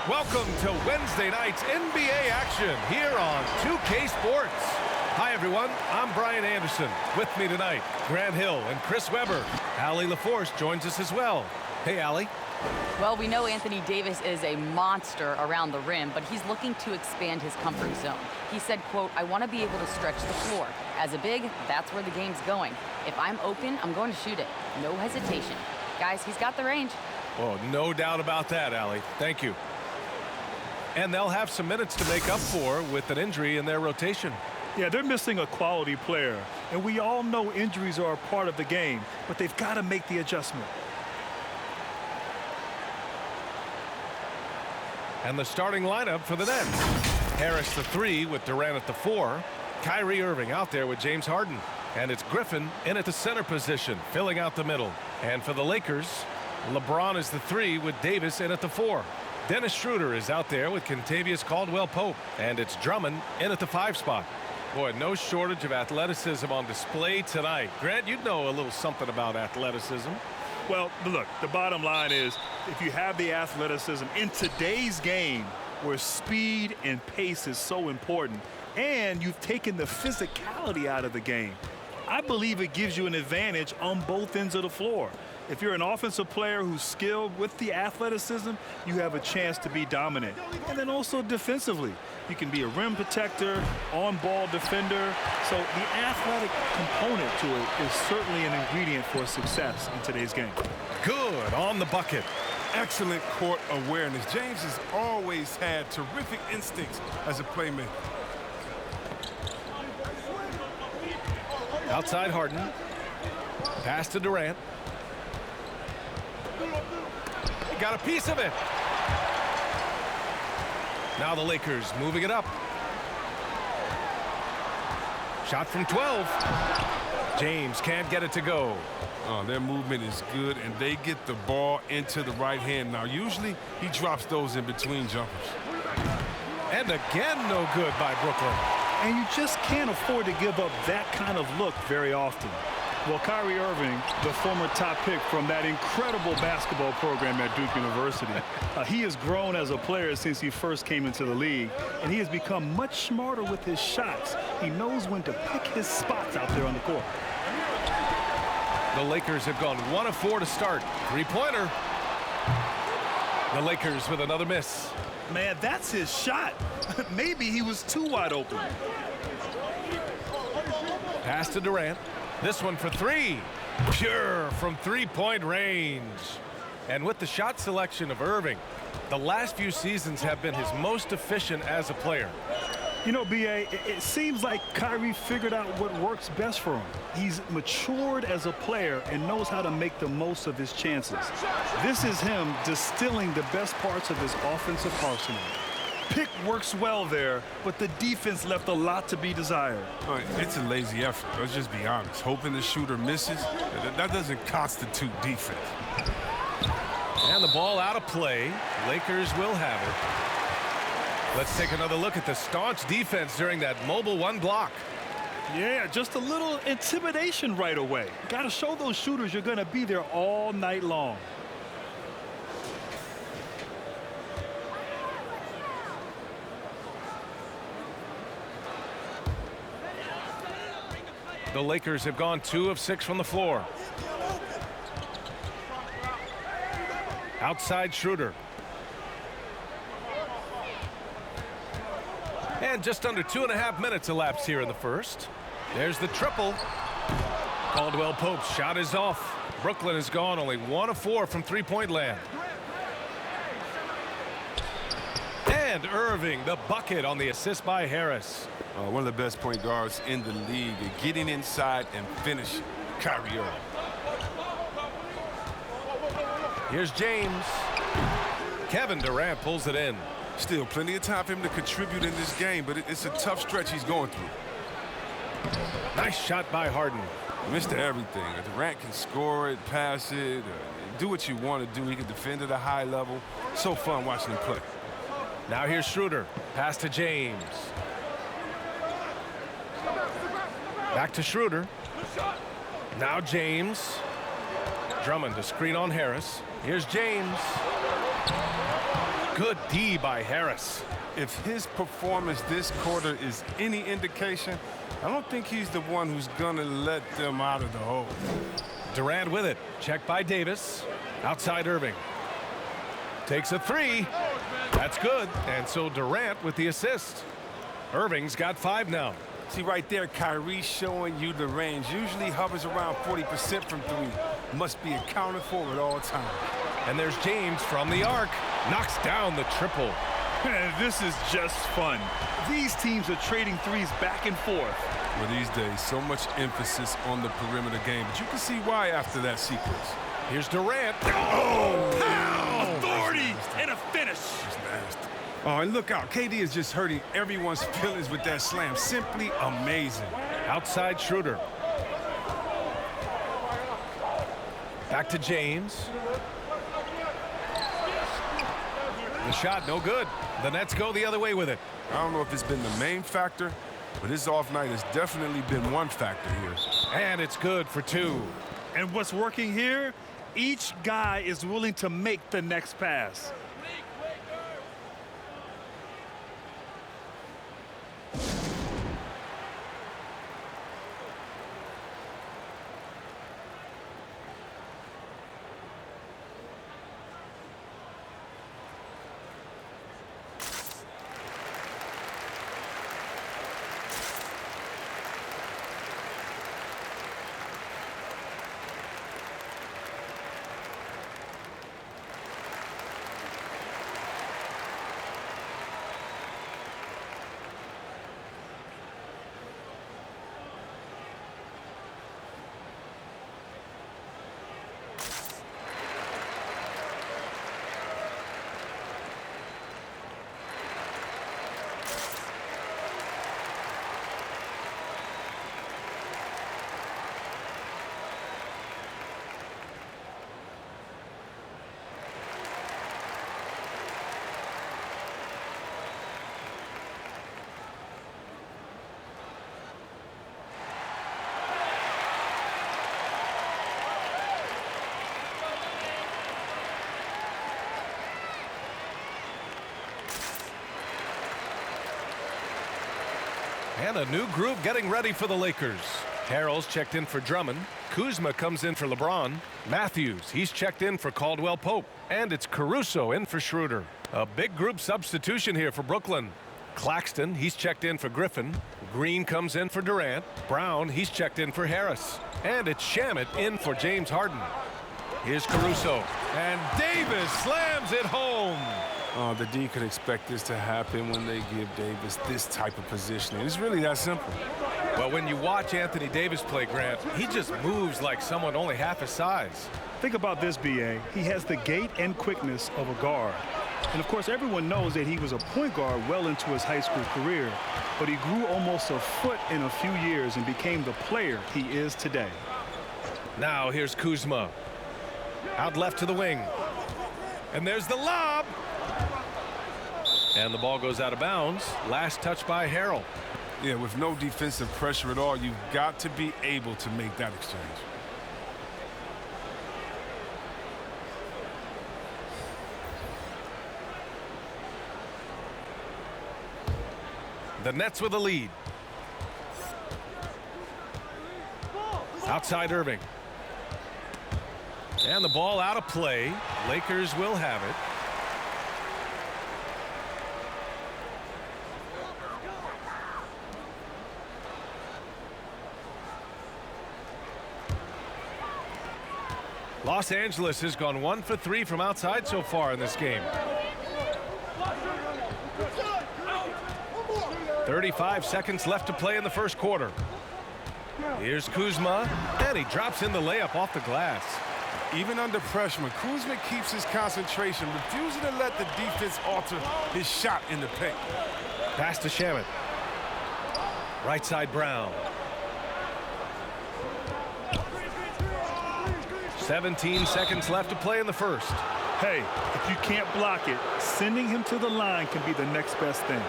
Welcome to Wednesday night's NBA action here on 2K Sports. Hi, everyone. I'm Brian Anderson. With me tonight, Grant Hill and Chris Webber. Allie LaForce joins us as well. Hey, Allie. Well, we know Anthony Davis is a monster around the rim, but he's looking to expand his comfort zone. He said, quote, "I want to be able to stretch the floor. As a big, that's where the game's going. If I'm open, I'm going to shoot it. No hesitation." Guys, he's got the range. Oh, no doubt about that, Allie. Thank you. And they'll have some minutes to make up for with an injury in their rotation. Yeah, they're missing a quality player. And we all know injuries are a part of the game, but they've got to make the adjustment. And the starting lineup for the Nets. Harris the 3 with Durant at the 4. Kyrie Irving out there with James Harden. And it's Griffin in at the center position, filling out the middle. And for the Lakers, LeBron is the 3 with Davis in at the 4. Dennis Schroeder is out there with Kentavious Caldwell-Pope. And it's Drummond in at the 5 spot. Boy, no shortage of athleticism on display tonight. Grant, you know a little something about athleticism. Well, look, the bottom line is if you have the athleticism in today's game where speed and pace is so important and you've taken the physicality out of the game, I believe it gives you an advantage on both ends of the floor. If you're an offensive player who's skilled with the athleticism, you have a chance to be dominant. And then also defensively, you can be a rim protector, on-ball defender. So the athletic component to it is certainly an ingredient for success in today's game. Good on the bucket. Excellent court awareness. James has always had terrific instincts as a playmaker. Outside Harden. Pass to Durant. He got a piece of it. Now the Lakers moving it up. Shot from 12. James can't get it to go. Their movement is good, and they get the ball into the right hand. Now, usually he drops those in between jumpers. And again, no good by Brooklyn. And you just can't afford to give up that kind of look very often. Well, Kyrie Irving, the former top pick from that incredible basketball program at Duke University, he has grown as a player since he first came into the league, and he has become much smarter with his shots. He knows when to pick his spots out there on the court. The Lakers have gone 1 of 4 to start. Three-pointer. The Lakers with another miss. Man, that's his shot. Maybe he was too wide open. Pass to Durant. This one for 3. Pure from three-point range. And with the shot selection of Irving, the last few seasons have been his most efficient as a player. You know, B.A., it seems like Kyrie figured out what works best for him. He's matured as a player and knows how to make the most of his chances. This is him distilling the best parts of his offensive arsenal. Pick works well there, but the defense left a lot to be desired. It's a lazy effort. Let's just be honest. Hoping the shooter misses, that doesn't constitute defense. And the ball out of play. Lakers will have it. Let's take another look at the staunch defense during that mobile 1 block. Yeah, just a little intimidation right away. Got to show those shooters you're going to be there all night long. The Lakers have gone 2 of 6 from the floor. Outside Schroeder. And just under 2.5 minutes elapsed here in the first. There's the triple. Caldwell-Pope's shot is off. Brooklyn has gone only 1 of 4 from three-point land. And Irving, the bucket on the assist by Harris. One of the best point guards in the league, getting inside and finishing. Kyrie Irving. Here's James. Kevin Durant pulls it in. Still plenty of time for him to contribute in this game, but it's a tough stretch he's going through. Nice shot by Harden. Mr. Everything. Durant can score it, pass it, do what you want to do. He can defend at a high level. So fun watching him play. Now here's Schroeder. Pass to James. Back to Schroeder. Now James. Drummond to screen on Harris. Here's James. Good D by Harris. If his performance this quarter is any indication, I don't think he's the one who's going to let them out of the hole. Durant with it. Checked by Davis. Outside Irving. Takes a three. That's good. And so Durant with the assist. Irving's got 5 now. See right there, Kyrie showing you the range. Usually hovers around 40% from 3. Must be accounted for at all times. And there's James from the arc. Knocks down the triple. This is just fun. These teams are trading threes back and forth. Well, these days, so much emphasis on the perimeter game. But you can see why after that sequence. Here's Durant. Oh, authority and a finish. That's nasty. Oh, and look out. KD is just hurting everyone's feelings with that slam. Simply amazing. Outside Schroeder. Back to James. The shot, no good. The Nets go the other way with it. I don't know if it's been the main factor, but his off night has definitely been one factor here. And it's good for 2. And what's working here? Each guy is willing to make the next pass. And a new group getting ready for the Lakers. Harrell's checked in for Drummond. Kuzma comes in for LeBron. Matthews, he's checked in for Caldwell Pope. And it's Caruso in for Schroeder. A big group substitution here for Brooklyn. Claxton, he's checked in for Griffin. Green comes in for Durant. Brown, he's checked in for Harris. And it's Shamet in for James Harden. Here's Caruso. And Davis slams it home. Oh, the D could expect this to happen when they give Davis this type of positioning. It's really that simple. Well, when you watch Anthony Davis play, Grant, he just moves like someone only half his size. Think about this, B.A. He has the gait and quickness of a guard. And, of course, everyone knows that he was a point guard well into his high school career. But he grew almost a foot in a few years and became the player he is today. Now here's Kuzma. Out left to the wing. And there's the lob. And the ball goes out of bounds. Last touch by Harrell. Yeah, with no defensive pressure at all, you've got to be able to make that exchange. The Nets with a lead. Outside Irving. And the ball out of play. Lakers will have it. Los Angeles has gone 1 for 3 from outside so far in this game. 35 seconds left to play in the first quarter. Here's Kuzma, and he drops in the layup off the glass. Even under pressure, when Kuzma keeps his concentration, refusing to let the defense alter his shot in the paint. Pass to Shamet. Right side Brown. 17 seconds left to play in the first. Hey, if you can't block it, sending him to the line can be the next best thing.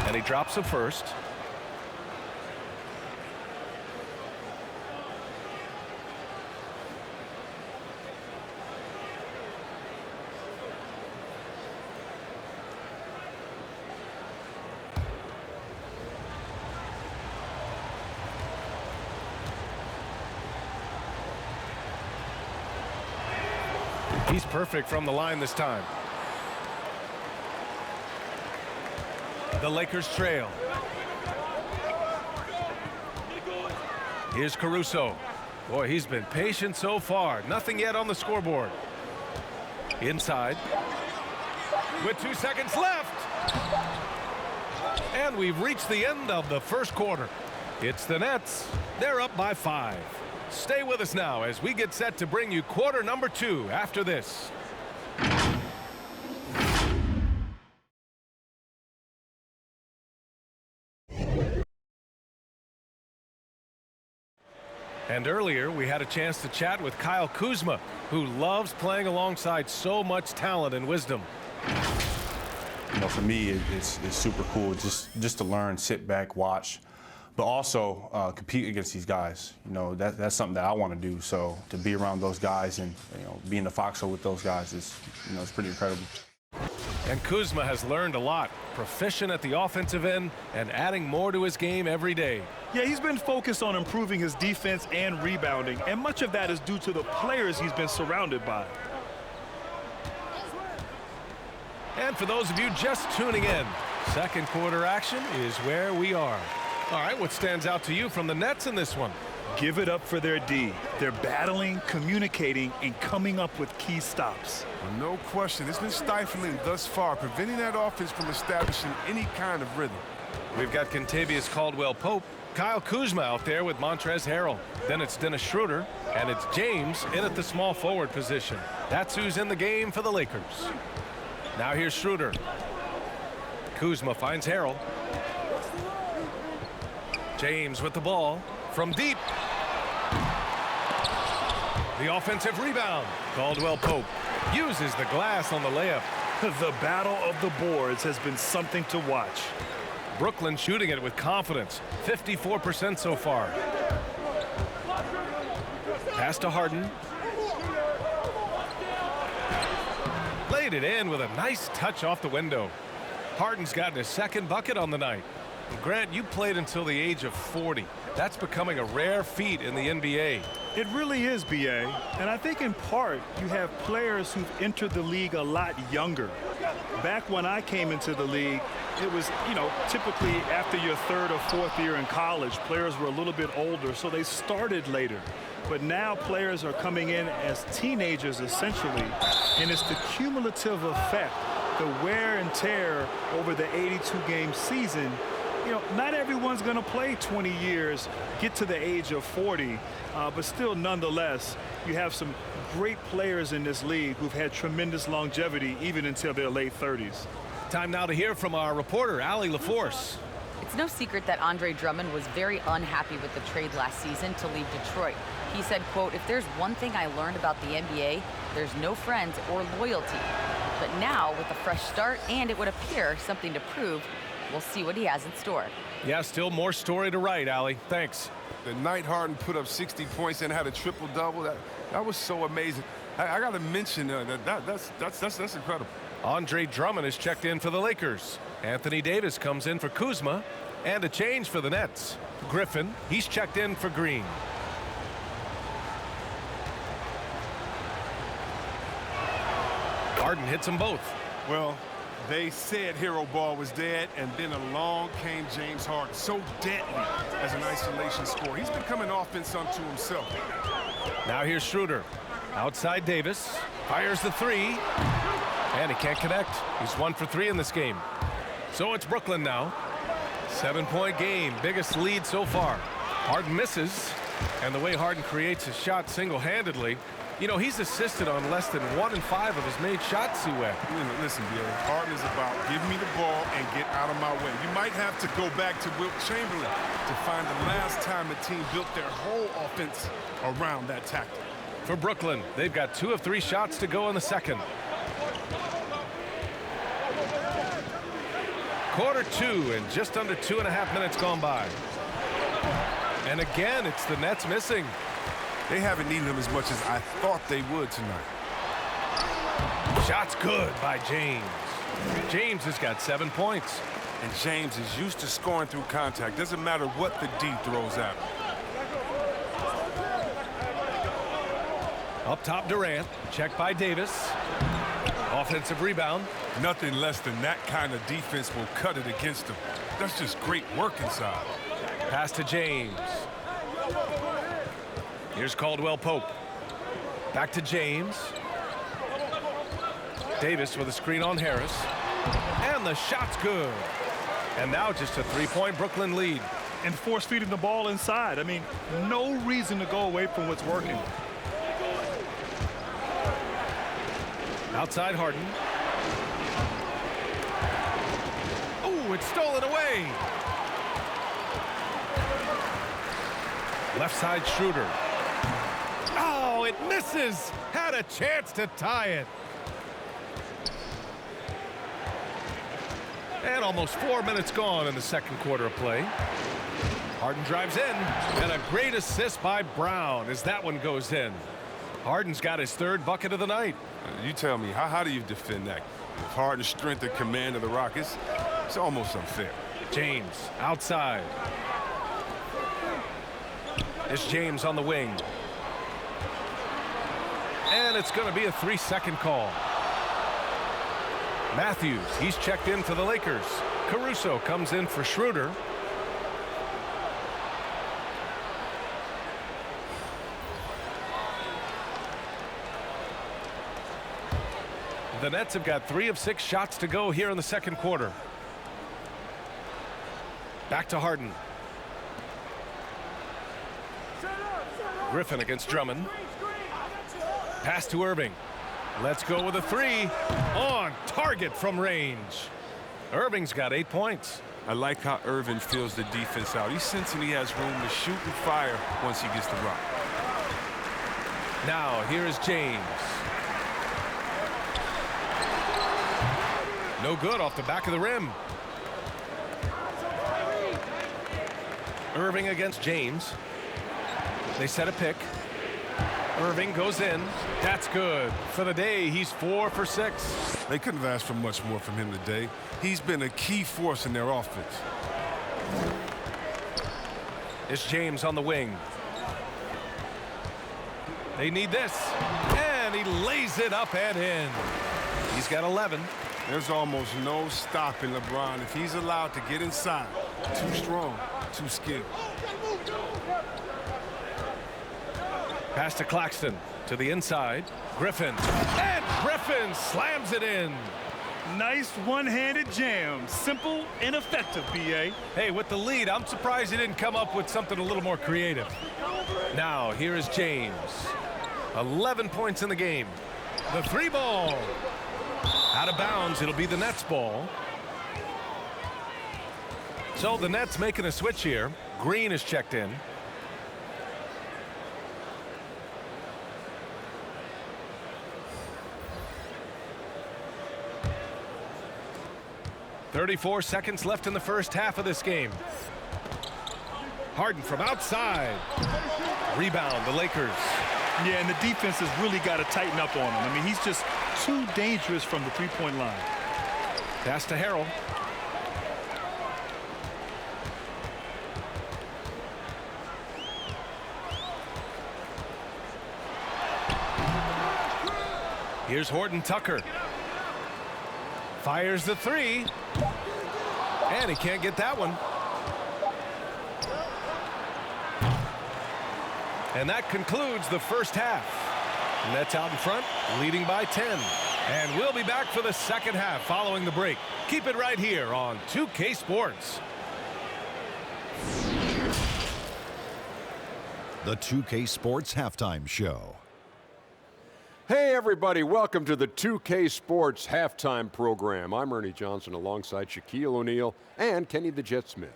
And he drops the first. He's perfect from the line this time. The Lakers trail. Here's Caruso. Boy, he's been patient so far. Nothing yet on the scoreboard. Inside. With 2 seconds left. And we've reached the end of the first quarter. It's the Nets. They're up by 5. Stay with us now as we get set to bring you quarter number 2 after this. And earlier, we had a chance to chat with Kyle Kuzma, who loves playing alongside so much talent and wisdom. You know, for me, it's super cool just to learn, sit back, watch, but also compete against these guys. You know, that's something that I want to do. So to be around those guys and, you know, be in the foxhole with those guys is, you know, it's pretty incredible. And Kuzma has learned a lot, proficient at the offensive end and adding more to his game every day. Yeah, he's been focused on improving his defense and rebounding, and much of that is due to the players he's been surrounded by. And for those of you just tuning in, second quarter action is where we are. All right, what stands out to you from the Nets in this one? Give it up for their D. They're battling, communicating, and coming up with key stops. Well, no question. It's been stifling thus far, preventing that offense from establishing any kind of rhythm. We've got Kentavious Caldwell-Pope, Kyle Kuzma out there with Montrezl Harrell. Then it's Dennis Schroeder, and it's James in at the small forward position. That's who's in the game for the Lakers. Now here's Schroeder. Kuzma finds Harrell. James with the ball from deep. The offensive rebound. Caldwell-Pope uses the glass on the layup. The battle of the boards has been something to watch. Brooklyn shooting it with confidence. 54% so far. Pass to Harden. Laid it in with a nice touch off the window. Harden's gotten his second bucket on the night. Grant, you played until the age of 40. That's becoming a rare feat in the NBA. It really is, B.A. And I think in part you have players who've entered the league a lot younger. Back when I came into the league, it was, you know, typically after your third or fourth year in college, players were a little bit older, so they started later. But now players are coming in as teenagers, essentially, and it's the cumulative effect, the wear and tear over the 82-game season. You know, not everyone's going to play 20 years, get to the age of 40, but still, nonetheless, you have some great players in this league who've had tremendous longevity even until their late 30s. Time now to hear from our reporter, Allie LaForce. It's no secret that Andre Drummond was very unhappy with the trade last season to leave Detroit. He said, quote, "If there's one thing I learned about the NBA, there's no friends or loyalty." But now, with a fresh start and it would appear something to prove, we'll see what he has in store. Yeah, still more story to write, Allie. Thanks. The night Harden put up 60 points and had a triple-double, that was so amazing. I got to mention that's incredible. Andre Drummond is checked in for the Lakers. Anthony Davis comes in for Kuzma. And a change for the Nets. Griffin, he's checked in for Green. Harden hits them both. Well, they said hero ball was dead, and then along came James Harden. So deadly as an isolation scorer. He's becoming offense unto himself. Now here's Schroeder. Outside Davis. Fires the three. And he can't connect. He's 1 for 3 in this game. So it's Brooklyn now. 7-point game. Biggest lead so far. Harden misses. And the way Harden creates his shot single-handedly, You know, he's assisted on less than 1 in 5 of his made shots, Suet. Listen, BA, Harden is about give me the ball and get out of my way. You might have to go back to Wilt Chamberlain to find the last time a team built their whole offense around that tactic. For Brooklyn, they've got 2 of 3 shots to go in the second. Quarter 2 and just under 2.5 minutes gone by. And again, it's the Nets missing. They haven't needed him as much as I thought they would tonight. Shot's good by James. James has got 7 points. And James is used to scoring through contact. Doesn't matter what the D throws at him. Up top, Durant. Checked by Davis. Offensive rebound. Nothing less than that kind of defense will cut it against him. That's just great work inside. Pass to James. Here's Caldwell Pope. Back to James. Davis with a screen on Harris. And the shot's good. And now just a 3-point Brooklyn lead. And force feeding the ball inside. I mean, no reason to go away from what's working. Outside Harden. Oh, it's stolen away. Left side Schroeder. Oh, it misses. Had a chance to tie it. And almost 4 minutes gone in the second quarter of play. Harden drives in. And a great assist by Brown as that one goes in. Harden's got his 3rd bucket of the night. You tell me, how do you defend that? With Harden's strength and command of the Rockets, it's almost unfair. James outside. It's James on the wing. And it's going to be a 3-second call. Matthews, he's checked in for the Lakers. Caruso comes in for Schroeder. The Nets have got 3 of 6 shots to go here in the second quarter. Back to Harden. Griffin against Drummond. Pass to Irving. Let's go with a 3. On target from range. Irving's got 8 points. I like how Irving fills the defense out. He's sensing he has room to shoot and fire once he gets the rock. Now here is James. No good off the back of the rim. Irving against James. They set a pick. Irving goes in. That's good. For the day, he's 4 for 6. They couldn't have asked for much more from him today. He's been a key force in their offense. It's James on the wing. They need this. And he lays it up and in. He's got 11. There's almost no stopping LeBron if he's allowed to get inside. Too strong, too skilled. Pass to Claxton to the inside. Griffin. And Griffin slams it in. Nice one-handed jam. Simple and effective, BA. Hey, with the lead, I'm surprised he didn't come up with something a little more creative. Now, here is James. 11 points in the game. The 3 ball. Out of bounds, it'll be the Nets ball. So the Nets making a switch here. Green is checked in. .34 seconds left in the first half of this game. Harden from outside. Rebound, the Lakers. Yeah, and the defense has really got to tighten up on him. I mean, he's just too dangerous from the 3-point line. Pass to Harrell. Here's Horton Tucker. Fires the 3. And he can't get that one. And that concludes the first half. Nets out in front, leading by 10. And we'll be back for the second half following the break. Keep it right here on 2K Sports. The 2K Sports Halftime Show. Hey everybody, welcome to the 2K Sports halftime program. I'm Ernie Johnson alongside Shaquille O'Neal and Kenny the Jet Smith.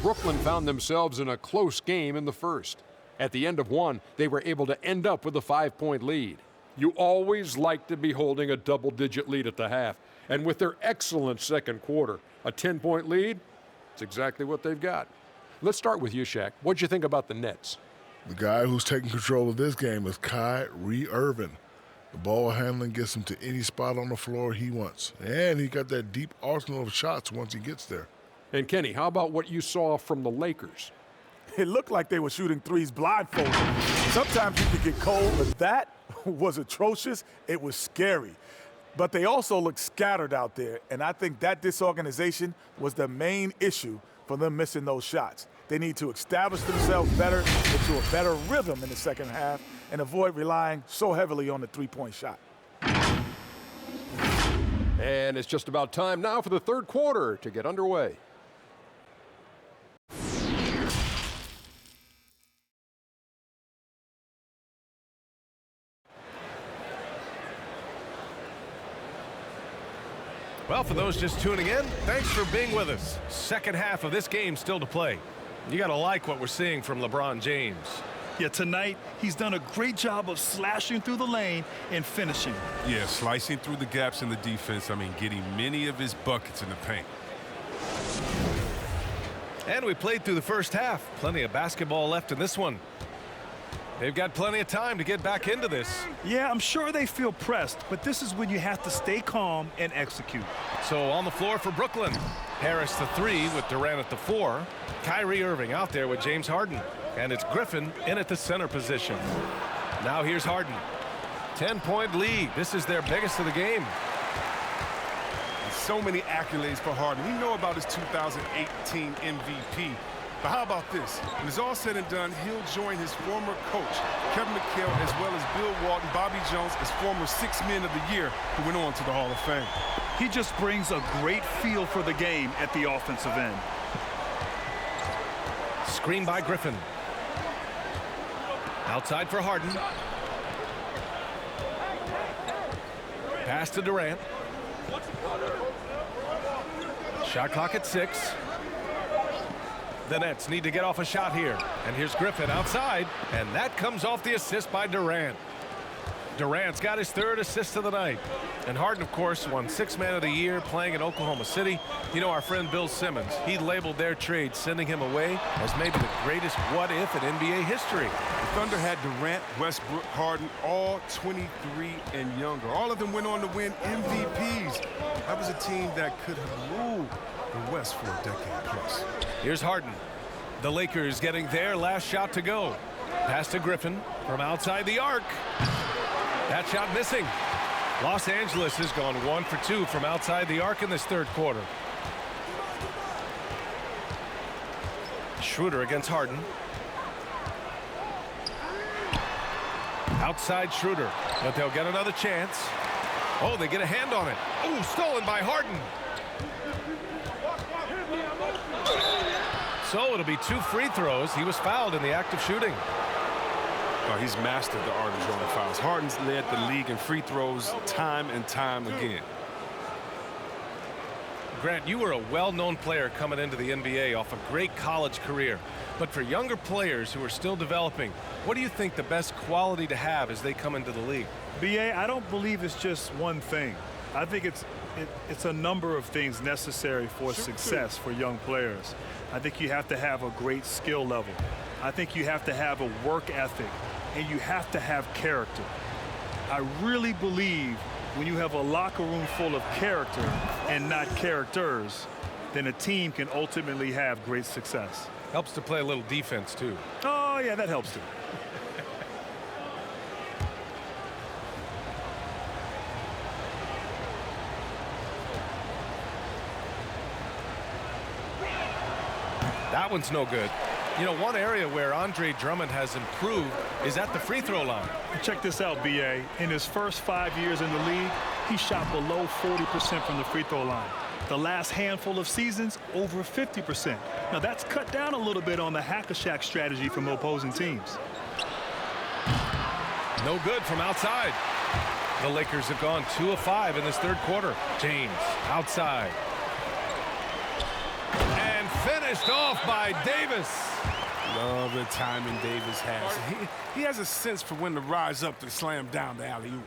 Brooklyn found themselves in a close game in the first. At the end of one, they were able to end up with a 5-point lead. You always like to be holding a double-digit lead at the half. And with their excellent second quarter, a 10-point lead, it's exactly what they've got. Let's start with you, Shaq. What'd you think about the Nets? The guy who's taking control of this game is Kyrie Irving. The ball handling gets him to any spot on the floor he wants. And he got that deep arsenal of shots once he gets there. And Kenny, how about what you saw from the Lakers? It looked like they were shooting threes blindfolded. Sometimes you could get cold, but that was atrocious. It was scary. But they also looked scattered out there, and I think that disorganization was the main issue for them missing those shots. They need to establish themselves better, into a better rhythm in the second half, and avoid relying so heavily on the three-point shot. And it's just about time now for the third quarter to get underway. Well, for those just tuning in, thanks for being with us. Second half of this game still to play. You got to like what we're seeing from LeBron James. Yeah, tonight he's done a great job of slashing through the lane and finishing. Yeah, slicing through the gaps in the defense. I mean, getting many of his buckets in the paint. And we played through the first half. Plenty of basketball left in this one. They've got plenty of time to get back into this. Yeah, I'm sure they feel pressed, but this is when you have to stay calm and execute. So on the floor for Brooklyn. Harris the 3 with Durant at the 4. Kyrie Irving out there with James Harden. And it's Griffin in at the center position. Now here's Harden. 10-point lead. This is their biggest of the game. And so many accolades for Harden. We know about his 2018 MVP. But how about this? When it's all said and done, he'll join his former coach, Kevin McHale, as well as Bill Walton, Bobby Jones, as former 6 Men of the Year who went on to the Hall of Fame. He just brings a great feel for the game at the offensive end. Screen by Griffin. Outside for Harden. Pass to Durant. Shot clock at 6. The Nets need to get off a shot here. And here's Griffin outside. And that comes off the assist by Durant. Durant's got his 3rd assist of the night. And Harden, of course, won 6 Man of the Year playing in Oklahoma City. You know, our friend Bill Simmons, he labeled their trade, sending him away, as maybe the greatest what-if in NBA history. The Thunder had Durant, Westbrook, Harden, all 23 and younger. All of them went on to win MVPs. That was a team that could have ruled the West for a decade plus. Here's Harden. The Lakers getting their last shot to go. Pass to Griffin from outside the arc. That shot missing. Los Angeles has gone 1 for 2 from outside the arc in this third quarter. Schroeder against Harden. Outside Schroeder, but they'll get another chance. Oh, they get a hand on it. Oh, stolen by Harden. So it'll be 2 free throws. He was fouled in the act of shooting. He's mastered the art of drawing fouls. Harden's led the league in free throws time and time again. Grant, you were a well-known player coming into the NBA off a great college career. But for younger players who are still developing, what do you think the best quality to have as they come into the league? BA, I don't believe it's just one thing. I think it's a number of things necessary for success for young players. I think you have to have a great skill level. I think you have to have a work ethic, and you have to have character. I really believe when you have a locker room full of character and not characters, then a team can ultimately have great success. Helps to play a little defense, too. Oh, yeah, that helps too. That one's no good. You know, one area where Andre Drummond has improved is at the free throw line. Check this out, BA. In his first 5 years in the league, he shot below 40% from the free throw line. The last handful of seasons, over 50%. Now, that's cut down a little bit on the hack-a-shack strategy from opposing teams. No good from outside. The Lakers have gone 2 of 5 in this third quarter. James outside. And finished off by Davis. Love the timing Davis has. He has a sense for when to rise up to slam down the alley-oop.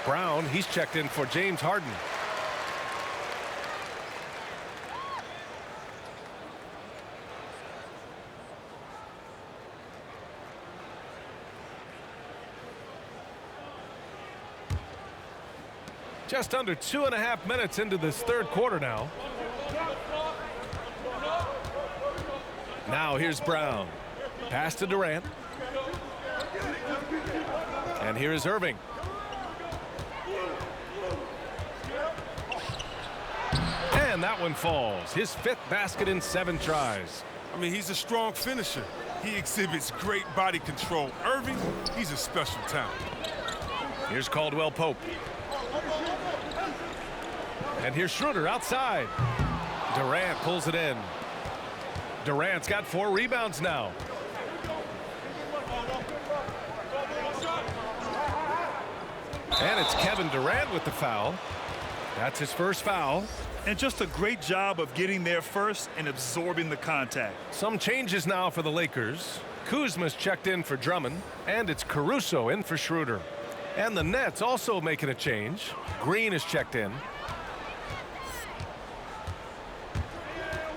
Brown, he's checked in for James Harden. Just under 2.5 minutes into this third quarter now. Now here's Brown. Pass to Durant. And here is Irving. And that one falls. His 5th basket in 7 tries. I mean, he's a strong finisher. He exhibits great body control. Irving, he's a special talent. Here's Caldwell Pope. And here's Schroeder outside. Durant pulls it in. Durant's got 4 rebounds now. And it's Kevin Durant with the foul. That's his first foul. And just a great job of getting there first and absorbing the contact. Some changes now for the Lakers. Kuzma's checked in for Drummond, and it's Caruso in for Schroeder. And the Nets also making a change. Green is checked in.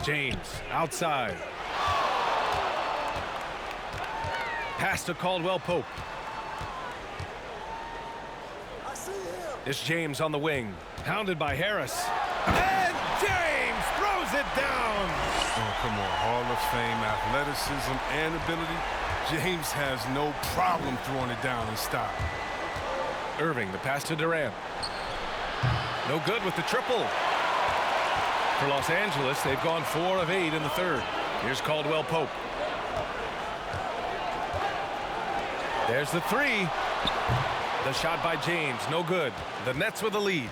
James outside. Pass to Caldwell Pope. It's James on the wing, hounded by Harris. And James throws it down. Oh, come on. Hall of Fame athleticism and ability. James has no problem throwing it down in style. Irving, the pass to Durant. No good with the triple. For Los Angeles, they've gone 4 of 8 in the third. Here's Caldwell Pope. There's the 3. The shot by James, no good. The Nets with the lead.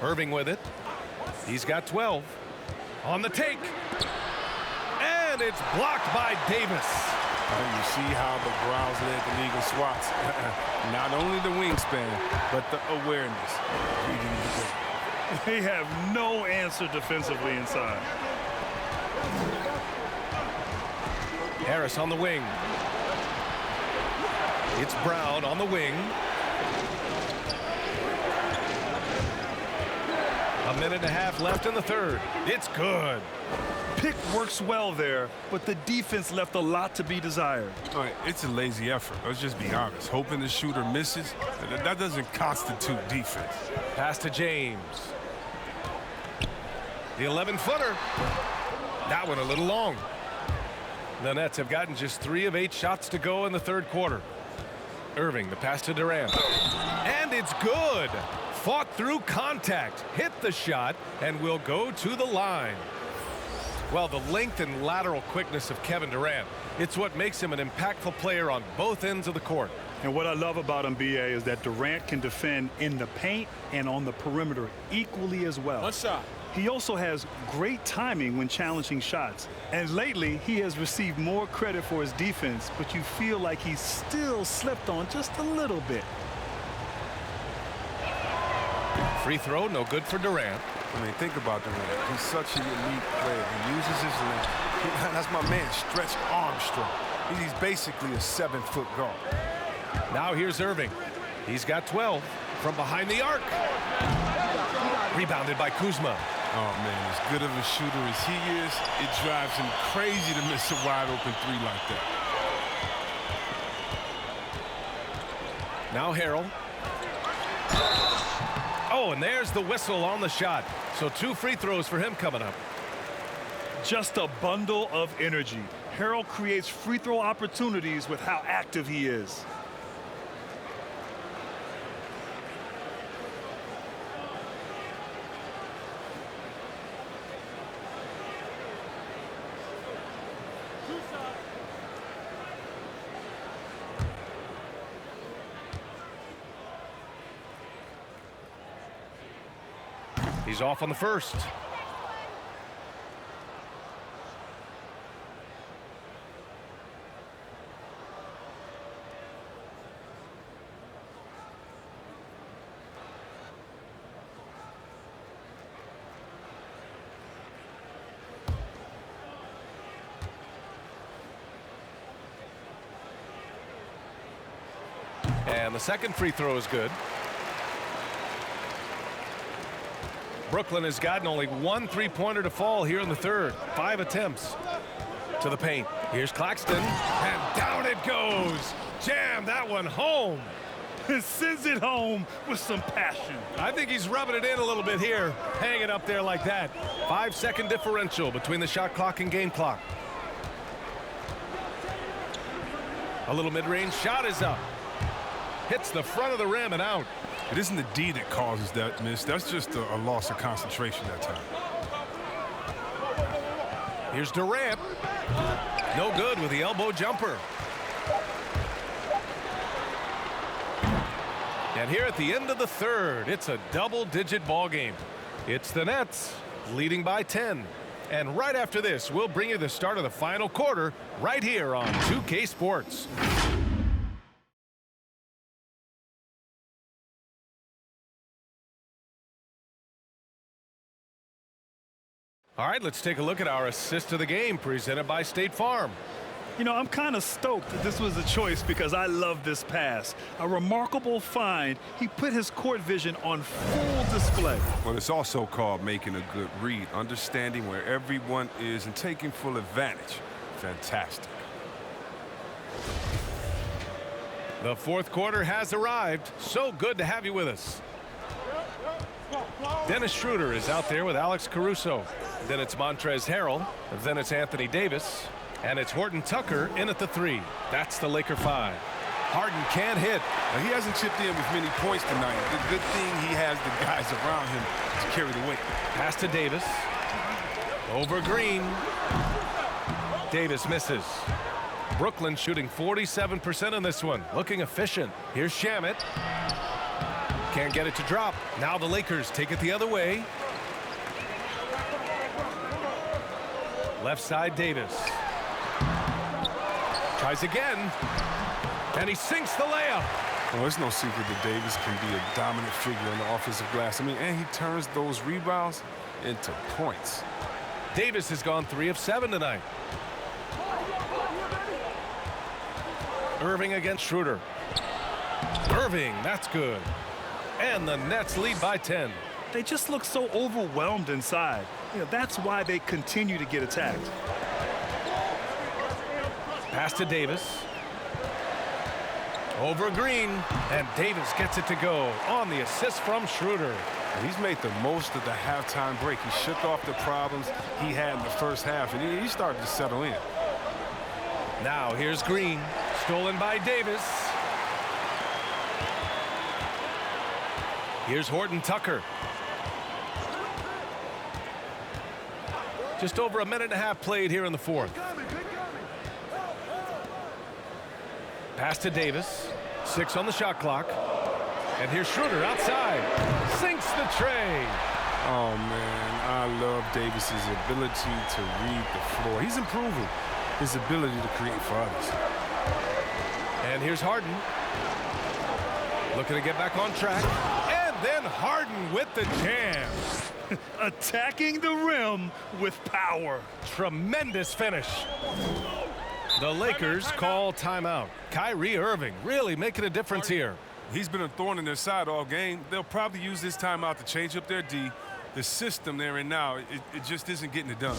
Irving with it. He's got 12. On the take. And it's blocked by Davis. You see how the Browns led the league in swats. Not only the wingspan, but the awareness. They have no answer defensively inside. Harris on the wing. It's Brown on the wing. A minute and a half left in the third. It's good. Pick works well there, but the defense left a lot to be desired. All right, it's a lazy effort. Let's just be honest. Hoping the shooter misses, that doesn't constitute defense. Pass to James. The 11-footer. That one a little long. The Nets have gotten just 3 of 8 shots to go in the third quarter. Irving, the pass to Durant. And it's good. Fought through contact, hit the shot, and will go to the line. Well, the length and lateral quickness of Kevin Durant, it's what makes him an impactful player on both ends of the court. And what I love about him, BA, is that Durant can defend in the paint and on the perimeter equally as well. One shot. He also has great timing when challenging shots. And lately, he has received more credit for his defense, but you feel like he's still slipped on just a little bit. Free throw, no good for Durant. I mean, think about Durant. He's such a unique player. He uses his length. That's my man, Stretch Armstrong. He's basically a 7-foot guard. Now here's Irving. He's got 12 from behind the arc. Rebounded by Kuzma. Oh, man, as good of a shooter as he is, it drives him crazy to miss a wide-open three like that. Now Harrell. Oh, and there's the whistle on the shot. So 2 free throws for him coming up. Just a bundle of energy. Harrell creates free throw opportunities with how active he is. He's off on the first. And the second free throw is good. Brooklyn has gotten only 1 three-pointer to fall here in the third. 5 attempts to the paint. Here's Claxton, and down it goes. Jam that one home. Sends it home with some passion. I think he's rubbing it in a little bit here. Hang it up there like that. 5-second differential between the shot clock and game clock. A little mid-range shot is up. Hits the front of the rim and out. It isn't the D that causes that miss. That's just a loss of concentration that time. Here's Durant. No good with the elbow jumper. And here at the end of the third, it's a double-digit ball game. It's the Nets leading by 10. And right after this, we'll bring you the start of the final quarter right here on 2K Sports. All right, let's take a look at our assist of the game presented by State Farm. You know, I'm kind of stoked that this was a choice because I love this pass. A remarkable find. He put his court vision on full display. Well, it's also called making a good read, understanding where everyone is and taking full advantage. Fantastic. The fourth quarter has arrived. So good to have you with us. Dennis Schroeder is out there with Alex Caruso. Then it's Montrezl Harrell. Then it's Anthony Davis. And it's Horton Tucker in at the 3. That's the Laker 5. Harden can't hit. Now, he hasn't chipped in with many points tonight. The good thing he has the guys around him to carry the weight. Pass to Davis. Over Green. Davis misses. Brooklyn shooting 47% in this one. Looking efficient. Here's Shamet. Can't get it to drop. Now the Lakers take it the other way. Left side, Davis. Tries again. And he sinks the layup. Well, it's no secret that Davis can be a dominant figure on the offensive glass. I mean, and he turns those rebounds into points. Davis has gone 3 of 7 tonight. Irving against Schroeder. Irving, that's good. And the Nets lead by 10. They just look so overwhelmed inside. You know, that's why they continue to get attacked. Pass to Davis. Over Green. And Davis gets it to go on the assist from Schroeder. He's made the most of the halftime break. He shook off the problems he had in the first half, and he started to settle in. Now here's Green. Stolen by Davis. Here's Horton Tucker. Just over a minute and a half played here in the fourth. Pass to Davis. 6 on the shot clock. And here's Schroeder outside. Sinks the tray. Oh, man, I love Davis's ability to read the floor. He's improving his ability to create for others. And here's Harden. Looking to get back on track. And then Harden with the jam. Attacking the rim with power. Tremendous finish. The Lakers call timeout. Kyrie Irving really making a difference here. He's been a thorn in their side all game. They'll probably use this timeout to change up their D. The system they're in now, it just isn't getting it done.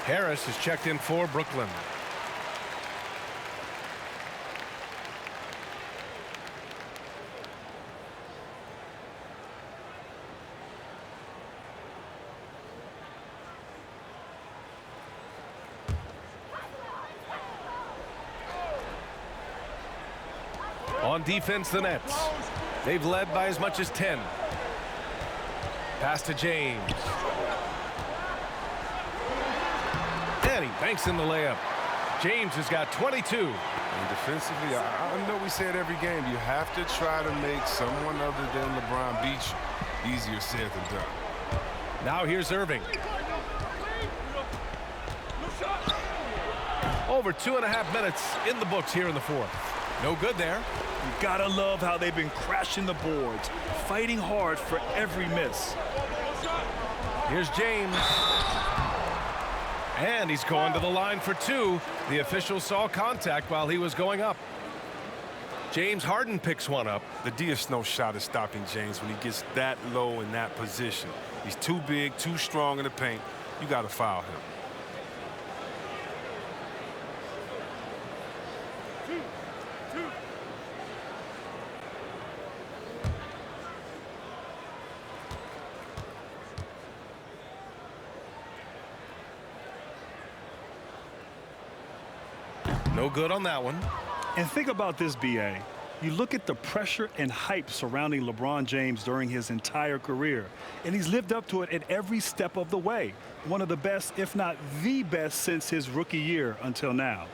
Harris is checked in for Brooklyn. On defense, the Nets. They've led by as much as 10. Pass to James. And he banks in the layup. James has got 22. And defensively, I know we say it every game, you have to try to make someone other than LeBron beat you. Easier said than done. Now here's Irving. Over 2.5 minutes in the books here in the fourth. No good there. You gotta love how they've been crashing the boards, fighting hard for every miss. Here's James. And he's going to the line for two. The official saw contact while he was going up. James Harden picks one up. The D is no shot at stopping James when he gets that low in that position. He's too big, too strong in the paint. You got to foul him. No good on that one. And think about this, BA. You look at the pressure and hype surrounding LeBron James during his entire career, and he's lived up to it at every step of the way. One of the best, if not the best, since his rookie year until now.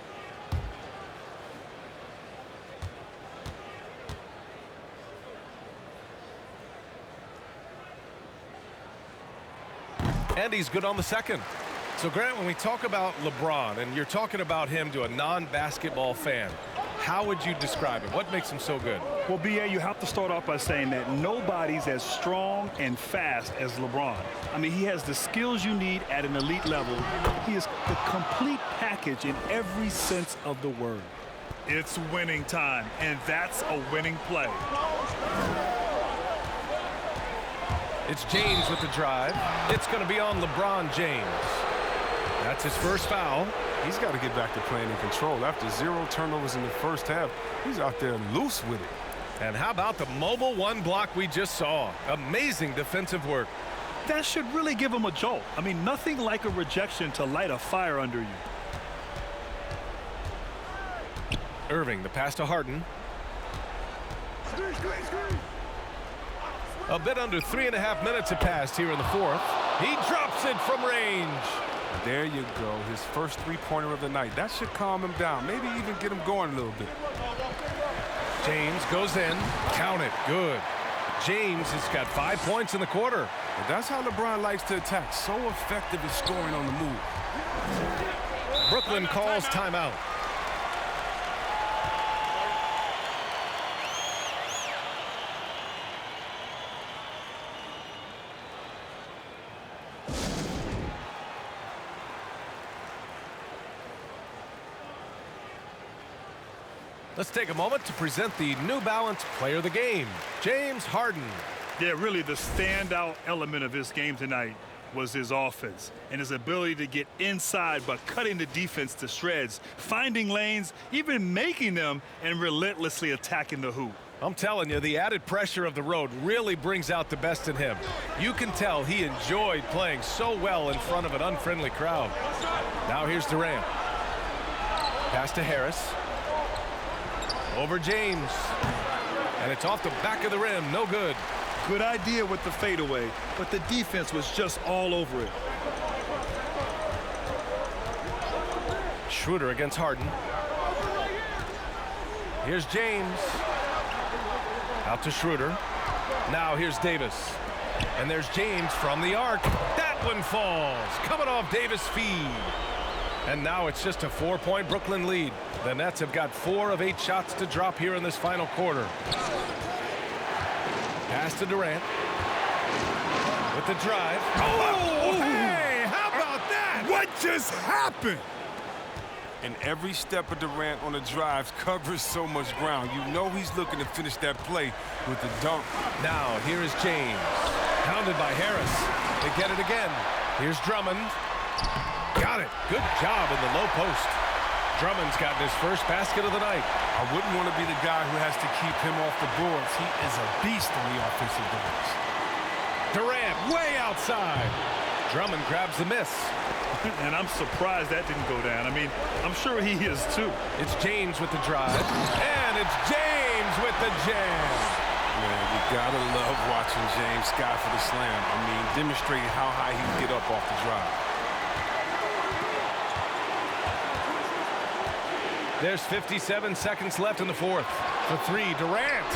And he's good on the second. So, Grant, when we talk about LeBron, and you're talking about him to a non-basketball fan, how would you describe him? What makes him so good? Well, BA, you have to start off by saying that nobody's as strong and fast as LeBron. I mean, he has the skills you need at an elite level. He is the complete package in every sense of the word. It's winning time, and that's a winning play. It's James with the drive. It's going to be on LeBron James. That's his first foul. He's got to get back to playing in control. After 0 turnovers in the first half, he's out there loose with it. And how about the mobile one block we just saw? Amazing defensive work. That should really give him a jolt. I mean, nothing like a rejection to light a fire under you. Irving, the pass to Harden. A bit under 3.5 minutes have passed here in the fourth. He drops it from range. There you go, his first three-pointer of the night. That should calm him down, maybe even get him going a little bit. James goes in. Count it. Good. James has got 5 points in the quarter. But that's how LeBron likes to attack. So effective at scoring on the move. Brooklyn calls timeout. Let's take a moment to present the New Balance Player of the Game, James Harden. Yeah, really the standout element of his game tonight was his offense and his ability to get inside but cutting the defense to shreds, finding lanes, even making them, and relentlessly attacking the hoop. I'm telling you, the added pressure of the road really brings out the best in him. You can tell he enjoyed playing so well in front of an unfriendly crowd. Now here's Durant. Pass to Harris. Over James. And it's off the back of the rim. No good. Good idea with the fadeaway, but the defense was just all over it. Schroeder against Harden. Here's James. Out to Schroeder. Now here's Davis. And there's James from the arc. That one falls. Coming off Davis' feed. And now it's just a 4-point Brooklyn lead. The Nets have got 4 of 8 shots to drop here in this final quarter. Pass to Durant. With the drive. Oh, hey, how about that? What just happened? And every step of Durant on the drives covers so much ground. You know he's looking to finish that play with the dunk. Now here is James. Pounded by Harris. They get it again. Here's Drummond. Got it. Good job in the low post. Drummond's gotten his first basket of the night. I wouldn't want to be the guy who has to keep him off the boards. He is a beast on the offensive glass. Durant way outside. Drummond grabs the miss. And I'm surprised that didn't go down. I mean, I'm sure he is too. It's James with the drive. And it's James with the jam. Man, you gotta love watching James sky for the slam. I mean, demonstrating how high he can get up off the drive. There's 57 seconds left in the fourth. For 3, Durant.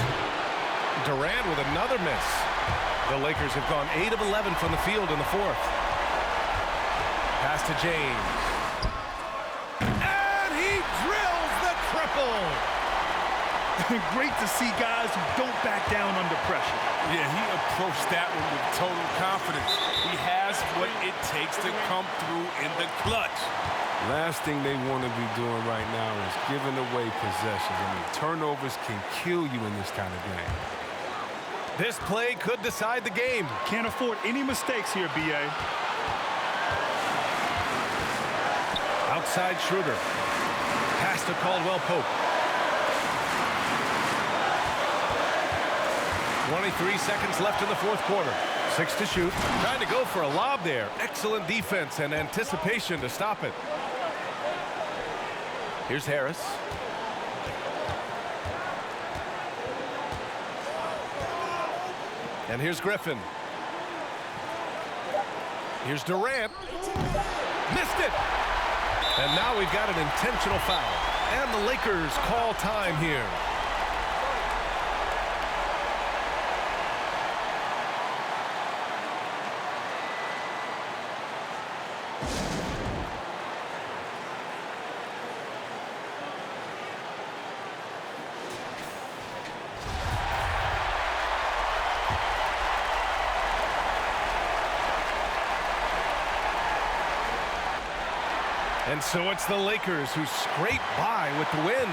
Durant with another miss. The Lakers have gone 8 of 11 from the field in the fourth. Pass to James. And he drills the triple. Great to see guys who don't back down under pressure. Yeah, he approached that one with total confidence. He has what it takes to come through in the clutch. Last thing they want to be doing right now is giving away possessions. I mean, turnovers can kill you in this kind of game. This play could decide the game. Can't afford any mistakes here, B.A. Outside Schroeder. Pass to Caldwell-Pope. 23 seconds left in the fourth quarter. 6 to shoot. Trying to go for a lob there. Excellent defense and anticipation to stop it. Here's Harris. And here's Griffin. Here's Durant. Missed it. And now we've got an intentional foul. And the Lakers call time here. And so it's the Lakers who scrape by with the win.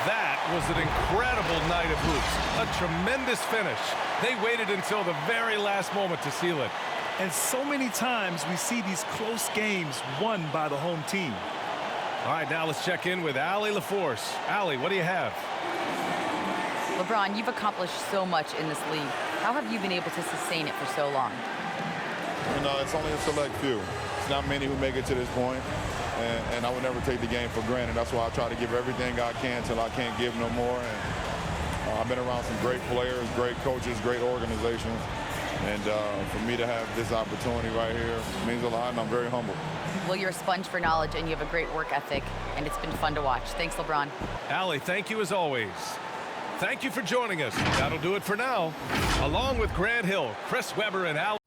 That was an incredible night of hoops. A tremendous finish. They waited until the very last moment to seal it. And so many times we see these close games won by the home team. All right, now let's check in with Allie LaForce. Allie, what do you have? LeBron, you've accomplished so much in this league. How have you been able to sustain it for so long? You know, it's only a select few. It's not many who make it to this point. And I would never take the game for granted. That's why I try to give everything I can till I can't give no more. And I've been around some great players, great coaches, great organizations. And for me to have this opportunity right here means a lot, and I'm very humble. Well, you're a sponge for knowledge, and you have a great work ethic, and it's been fun to watch. Thanks, LeBron. Allie, thank you as always. thank you for joining us. That'll do it for now. Along with Grant Hill, Chris Webber, and Al